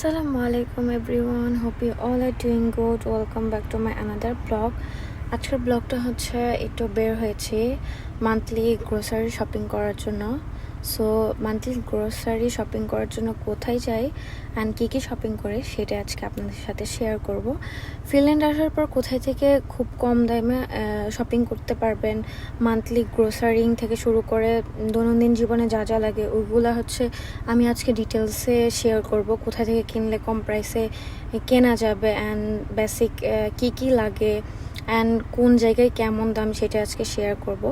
Assalamualaikum everyone. Hope you all are doing good. Welcome back to my another vlog. আজকের ব্লগটা হচ্ছে একটু বের হয়েছে মান্থলি গ্রোসারি শপিং করার জন্য। সো মান্থলি গ্রোসারি শপিং করার জন্য কোথায় যাই অ্যান্ড কী কী শপিং করে সেটা আজকে আপনাদের সাথে শেয়ার করব। ফিনল্যান্ড আসার পর কোথায় থেকে খুব কম দামে শপিং করতে পারবেন, মান্থলি গ্রোসারিং থেকে শুরু করে দৈনন্দিন জীবনে যা যা লাগে ওইগুলো হচ্ছে আমি আজকে ডিটেলসে শেয়ার করব। কোথায় থেকে কিনলে কম প্রাইসে কেনা যাবে অ্যান্ড বেসিক কী কী লাগে অ্যান্ড কোন জায়গায় কেমন দাম সেটা আজকে শেয়ার করব।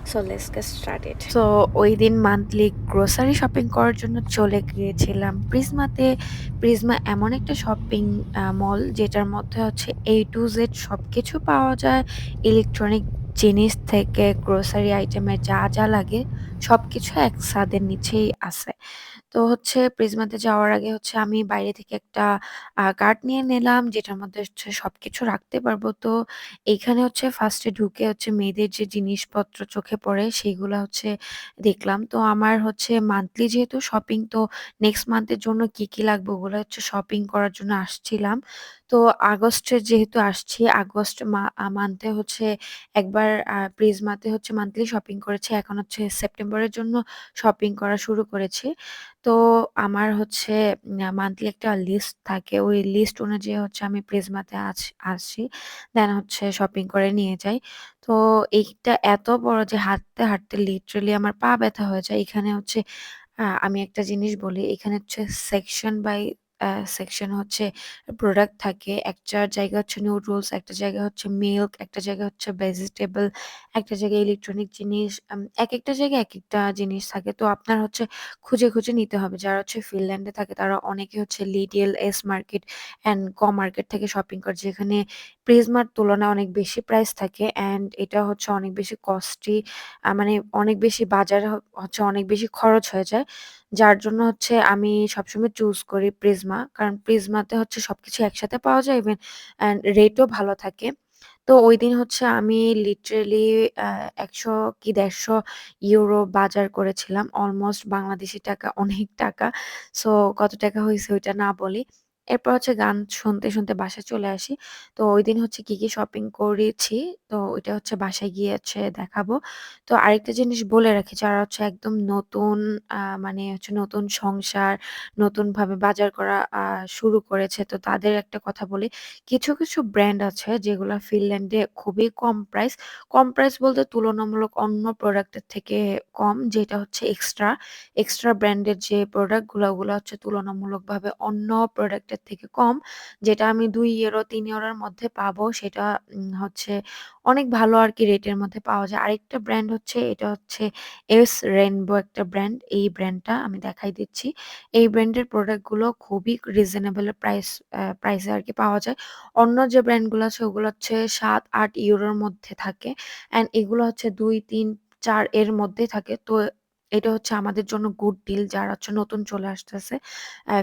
So let's get started. So ওই দিন মান্থলি গ্রোসারি শপিং করার জন্য চলে গিয়েছিলাম প্রিজমাতে। প্রিজমা এমন একটা শপিং মল যেটার মধ্যে হচ্ছে A to Z সব কিছু পাওয়া যায়। ইলেকট্রনিক জিনিস থেকে গ্রোসারি আইটেমের যা যা লাগে সব কিছু এক ছাদের নিচেই আছে। তো হচ্ছে প্রিজমাতে যাওয়ার আগে হচ্ছে আমি বাইরে থেকে একটা কার্ট নিয়ে নিলাম যেটার মধ্যে হচ্ছে সবকিছু রাখতে পারবো। তো এইখানে হচ্ছে ফার্স্টে ঢুকে হচ্ছে মেয়েদের যে জিনিসপত্র চোখে পড়ে সেইগুলা হচ্ছে দেখলাম। তো আমার হচ্ছে মান্থলি যেহেতু শপিং, তো নেক্সট মান্থের জন্য কি কি লাগবে ওগুলো হচ্ছে শপিং করার জন্য আসছিলাম। তো আগস্টে যেহেতু আসছি, আগস্ট মান্থে হচ্ছে একবার প্রিজমাতে হচ্ছে মান্থলি শপিং করেছি। এখন হচ্ছে সেপ্টেম্বরের জন্য শপিং করা শুরু করেছি। তো আমার হচ্ছে মান্থলি একটা লিস্ট থাকে, ওই লিস্ট অনুযায়ী হচ্ছে আমি প্রিজমাতে আসি, দেন হচ্ছে শপিং করে নিয়ে যাই। তো এইটা এত বড় যে হাঁটতে হাঁটতে লিটারেলি আমার পা ব্যথা হয়ে যায়। এখানে হচ্ছে আমি একটা জিনিস বলি, এখানে হচ্ছে সেকশন বাই সেকশন হচ্ছে প্রোডাক্ট থাকে। একটা জায়গা হচ্ছে নুডলস, একটা জায়গা হচ্ছে মিল্ক, একটা জায়গা হচ্ছে ভেজিটেবল, একটা জায়গায় ইলেকট্রনিক জিনিস। একেকটা জায়গায় একেকটা জিনিস থাকে। তো আপনার হচ্ছে খুঁজে, খুঁজে নিতে হবে। যারা হচ্ছে ফিনল্যান্ডে থাকে তারা অনেকে হচ্ছে লিডিএল, এস মার্কেট অ্যান্ড ক মার্কেট থেকে শপিং করে, যেখানে প্রিজমার তুলনায় অনেক বেশি প্রাইস থাকে অ্যান্ড এটা হচ্ছে অনেক বেশি কস্টলি। মানে অনেক বেশি বাজারে হচ্ছে অনেক বেশি খরচ হয়ে যায়। যার জন্য হচ্ছে আমি সবসময় চুজ করি প্রিজমা। কারণ প্রিজমাতে হচ্ছে সবকিছু একসাথে পাওয়া যায় ইভেন অ্যান্ড রেটও ভালো থাকে। তো ঐদিন হচ্ছে আমি লিটারেলি ১০০ কি ১৫০ ইউরো বাজার করেছিলাম। অলমোস্ট বাংলাদেশী টাকা অনেক টাকা। সো কত টাকা হইছে ওইটা না বলি। এরপর হচ্ছে গান শুনতে, শুনতে বাসায় চলে আসি। তো ঐদিন হচ্ছে কি, কি শপিং করেছি তো ওইটা হচ্ছে বাসায় গিয়ে হচ্ছে দেখাবো। তো আরেকটা জিনিস বলে রাখি, যারা হচ্ছে একদম নতুন মানে হচ্ছে নতুন সংসার, নতুনভাবে বাজার করা শুরু করেছে, তো তাদের একটা কথা বলি। কিছু, কিছু ব্র্যান্ড আছে যেগুলা ফিনল্যান্ডে খুবই কম প্রাইস। কম প্রাইস বলতে তুলনামূলক অন্য প্রোডাক্টের থেকে কম, যেটা হচ্ছে এক্সট্রা ব্র্যান্ডের যে প্রোডাক্টগুলা ওগুলা হচ্ছে তুলনামূলকভাবে অন্য প্রোডাক্টের থেকে কম। যেটা আমি ২ ইউরো ৩ ইউরোর মধ্যে পাবো সেটা হচ্ছে অনেক ভালো আরকি রেটের মধ্যে পাওয়া যায়। আরেকটা ব্র্যান্ড হচ্ছে, এটা হচ্ছে এস রেইনবো একটা ব্র্যান্ড। এই ব্র্যান্ডটা আমি দেখাই দিচ্ছি। এই ব্র্যান্ডের প্রোডাক্টগুলো খুবই রিজনেবল প্রাইসে আরকি পাওয়া যায়। অন্য যে ব্র্যান্ডগুলো আছে ওগুলো হচ্ছে ৭-৮ ইউরোর মধ্যে থাকে অ্যান্ড এগুলো হচ্ছে ২, ৩, ৪ এর মধ্যেই থাকে। তো এটা হচ্ছে আমাদের জন্য গুড ডিল, যারা হচ্ছে নতুন চলে আসতেছে।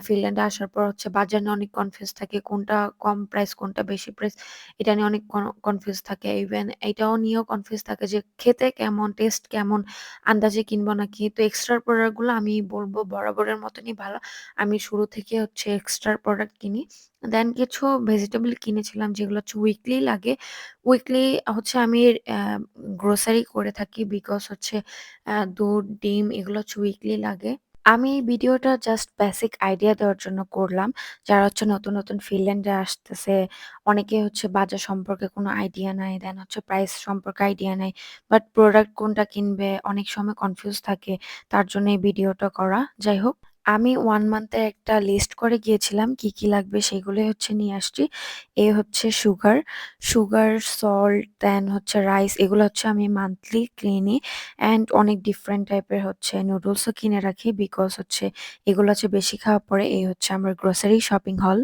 ফিনল্যান্ডে আসার পর হচ্ছে বাজার নিয়ে অনেক কনফিউজ থাকে। কোনটা কম প্রাইস, কোনটা বেশি প্রাইস, এটা নিয়ে অনেক কনফিউজ থাকে। ইভেন এটাও নিয়েও কনফিউজ থাকে যে খেতে কেমন, টেস্ট কেমন, আন্দাজে কিনবো নাকি। তো এক্সট্রা প্রোডাক্টগুলো আমি বলব বরাবরের মতনই ভালো। আমি শুরু থেকে হচ্ছে এক্সট্রা প্রোডাক্ট কিনি। দেন কিছু ভেজিটেবল কিনেছিলাম যেগুলো হচ্ছে উইকলি লাগে। উইকলি হচ্ছে আমি গ্রোসারি করে থাকি বিকজ হচ্ছে দুধ, ডিম এগুলো হচ্ছে উইকলি লাগে। আমি এই ভিডিওটা জাস্ট বেসিক আইডিয়া দেওয়ার জন্য করলাম। যারা হচ্ছে নতুন, নতুন ফিনল্যান্ডে আসতেছে, অনেকে হচ্ছে বাজার সম্পর্কে কোনো আইডিয়া নাই, দেন হচ্ছে প্রাইস সম্পর্কে আইডিয়া নাই। বাট প্রোডাক্ট কোনটা কিনবে অনেক সময় কনফিউজ থাকে। তার জন্য এই ভিডিওটা করা। যাই হোক, আমি 1 মান্থের একটা লিস্ট করে গিয়েছিলাম। কি, কি লাগবে সেগুলোই হচ্ছে নিয়ে আসছি। এ হচ্ছে সুগার, সল্ট, দেন হচ্ছে রাইস, এগুলো হচ্ছে আমি মান্থলি কিনি অ্যান্ড অনেক ডিফারেন্ট টাইপের হচ্ছে নুডলসও কিনে রাখি বিকজ হচ্ছে এগুলো হচ্ছে বেশি খাওয়া পড়ে। এই হচ্ছে আমার গ্রোসারি শপিং হল।